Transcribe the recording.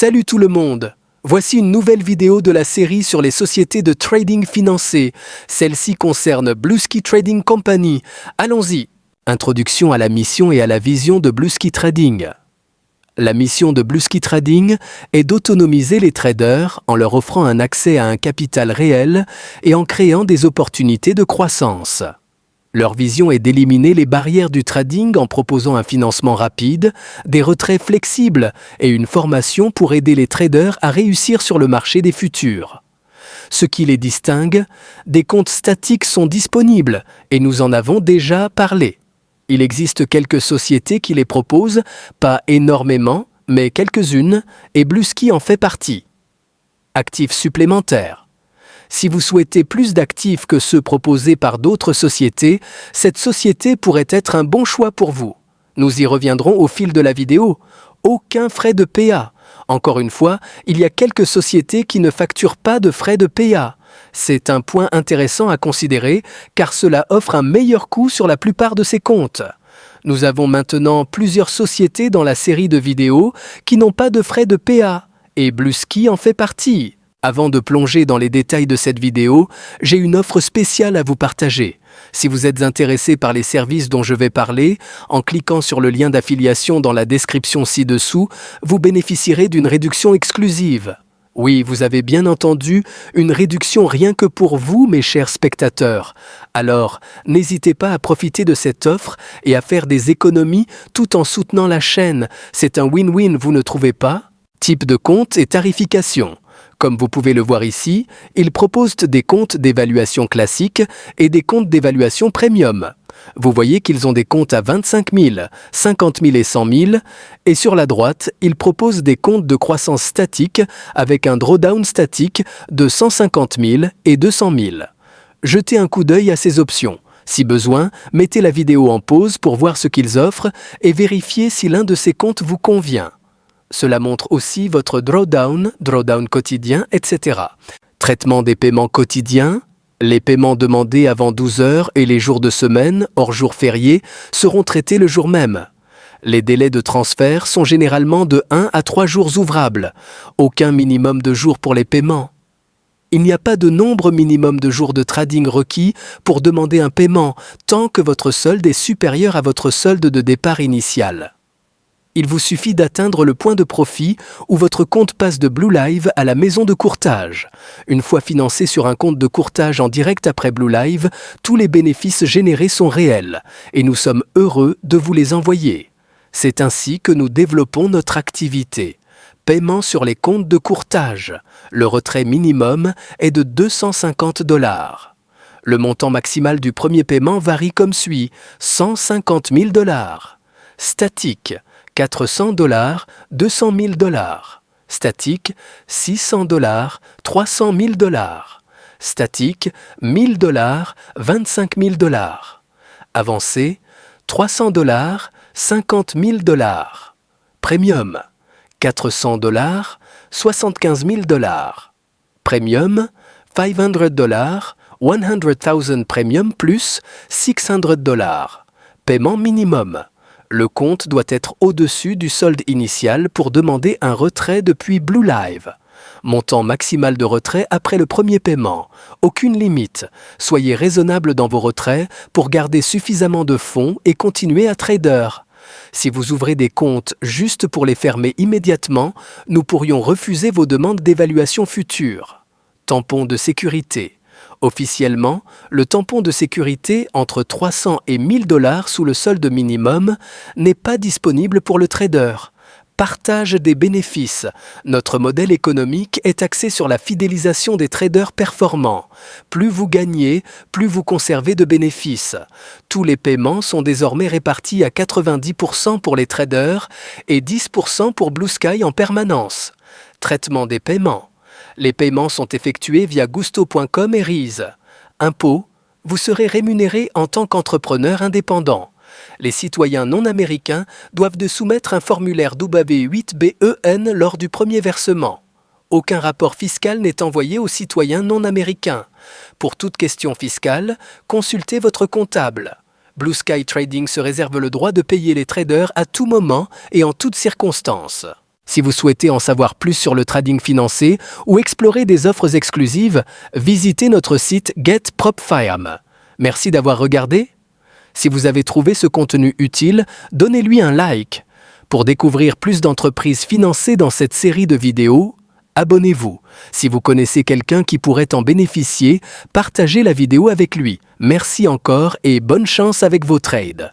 Salut tout le monde! Voici une nouvelle vidéo de la série sur les sociétés de trading financé. Celle-ci concerne Bluesky Trading Company. Allons-y! Introduction à la mission et à la vision de Bluesky Trading. La mission de Bluesky Trading est d'autonomiser les traders en leur offrant un accès à un capital réel et en créant des opportunités de croissance. Leur vision est d'éliminer les barrières du trading en proposant un financement rapide, des retraits flexibles et une formation pour aider les traders à réussir sur le marché des futurs. Ce qui les distingue, des comptes statiques sont disponibles et nous en avons déjà parlé. Il existe quelques sociétés qui les proposent, pas énormément, mais quelques-unes, et Bluesky en fait partie. Actifs supplémentaires. Si vous souhaitez plus d'actifs que ceux proposés par d'autres sociétés, cette société pourrait être un bon choix pour vous. Nous y reviendrons au fil de la vidéo. Aucun frais de PA. Encore une fois, il y a quelques sociétés qui ne facturent pas de frais de PA. C'est un point intéressant à considérer car cela offre un meilleur coût sur la plupart de ces comptes. Nous avons maintenant plusieurs sociétés dans la série de vidéos qui n'ont pas de frais de PA et Bluesky en fait partie. Avant de plonger dans les détails de cette vidéo, j'ai une offre spéciale à vous partager. Si vous êtes intéressé par les services dont je vais parler, en cliquant sur le lien d'affiliation dans la description ci-dessous, vous bénéficierez d'une réduction exclusive. Oui, vous avez bien entendu, une réduction rien que pour vous, mes chers spectateurs. Alors, n'hésitez pas à profiter de cette offre et à faire des économies tout en soutenant la chaîne. C'est un win-win, vous ne trouvez pas? Type de compte et tarification. Comme vous pouvez le voir ici, ils proposent des comptes d'évaluation classiques et des comptes d'évaluation premium. Vous voyez qu'ils ont des comptes à 25 000, 50 000 et 100 000, et sur la droite, ils proposent des comptes de croissance statique avec un drawdown statique de 150 000 et 200 000. Jetez un coup d'œil à ces options. Si besoin, mettez la vidéo en pause pour voir ce qu'ils offrent et vérifiez si l'un de ces comptes vous convient. Cela montre aussi votre drawdown quotidien, etc. Traitement des paiements quotidiens. Les paiements demandés avant 12 heures et les jours de semaine, hors jours fériés, seront traités le jour même. Les délais de transfert sont généralement de 1 à 3 jours ouvrables. Aucun minimum de jours pour les paiements. Il n'y a pas de nombre minimum de jours de trading requis pour demander un paiement, tant que votre solde est supérieur à votre solde de départ initial. Il vous suffit d'atteindre le point de profit où votre compte passe de Blue Live à la maison de courtage. Une fois financé sur un compte de courtage en direct après Blue Live, tous les bénéfices générés sont réels et nous sommes heureux de vous les envoyer. C'est ainsi que nous développons notre activité. Paiement sur les comptes de courtage. Le retrait minimum est de 250 $. Le montant maximal du premier paiement varie comme suit, 150 000 $. Statique. 400 $, 200 000 $. Statique, 600 $, 300 000 $. Statique, 1000 $, 25 000 $. Avancé, 300 $, 50 000 $. Premium, 400 $, 75 000 $. Premium, 500 $, 100,000 premium plus 600 $. Paiement minimum. Le compte doit être au-dessus du solde initial pour demander un retrait depuis Blue Live. Montant maximal de retrait après le premier paiement. Aucune limite. Soyez raisonnable dans vos retraits pour garder suffisamment de fonds et continuer à trader. Si vous ouvrez des comptes juste pour les fermer immédiatement, nous pourrions refuser vos demandes d'évaluation future. Tampon de sécurité. Officiellement, le tampon de sécurité entre 300 et 1000 $ sous le solde minimum n'est pas disponible pour le trader. Partage des bénéfices. Notre modèle économique est axé sur la fidélisation des traders performants. Plus vous gagnez, plus vous conservez de bénéfices. Tous les paiements sont désormais répartis à 90% pour les traders et 10% pour Bluesky en permanence. Traitement des paiements. Les paiements sont effectués via gusto.com et Reese. Impôts, vous serez rémunéré en tant qu'entrepreneur indépendant. Les citoyens non américains doivent soumettre un formulaire W8BEN lors du premier versement. Aucun rapport fiscal n'est envoyé aux citoyens non américains. Pour toute question fiscale, consultez votre comptable. Bluesky Trading se réserve le droit de payer les traders à tout moment et en toutes circonstances. Si vous souhaitez en savoir plus sur le trading financier ou explorer des offres exclusives, visitez notre site GetPropFirm. Merci d'avoir regardé. Si vous avez trouvé ce contenu utile, donnez-lui un like. Pour découvrir plus d'entreprises financées dans cette série de vidéos, abonnez-vous. Si vous connaissez quelqu'un qui pourrait en bénéficier, partagez la vidéo avec lui. Merci encore et bonne chance avec vos trades.